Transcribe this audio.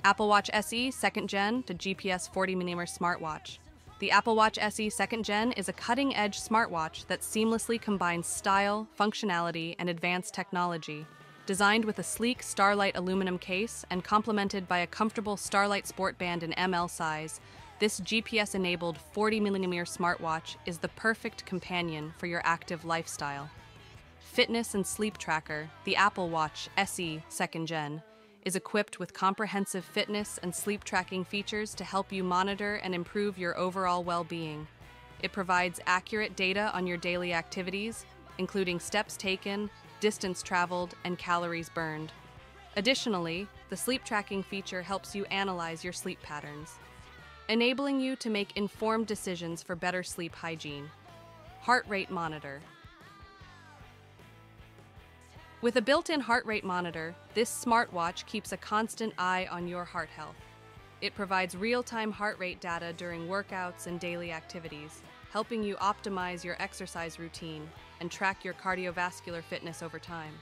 Apple Watch SE 2nd Gen to GPS 40mm smartwatch. The Apple Watch SE 2nd Gen is a cutting-edge smartwatch that seamlessly combines style, functionality, and advanced technology. Designed with a sleek Starlight aluminum case and complemented by a comfortable Starlight Sport Band in ML size, this GPS-enabled 40mm smartwatch is the perfect companion for your active lifestyle. Fitness and sleep tracker, the Apple Watch SE 2nd Gen, is equipped with comprehensive fitness and sleep tracking features to help you monitor and improve your overall well-being. It provides accurate data on your daily activities, including steps taken, distance traveled, and calories burned. Additionally, the sleep tracking feature helps you analyze your sleep patterns, enabling you to make informed decisions for better sleep hygiene. Heart rate monitor. With a built-in heart rate monitor, this smartwatch keeps a constant eye on your heart health. It provides real-time heart rate data during workouts and daily activities, helping you optimize your exercise routine and track your cardiovascular fitness over time.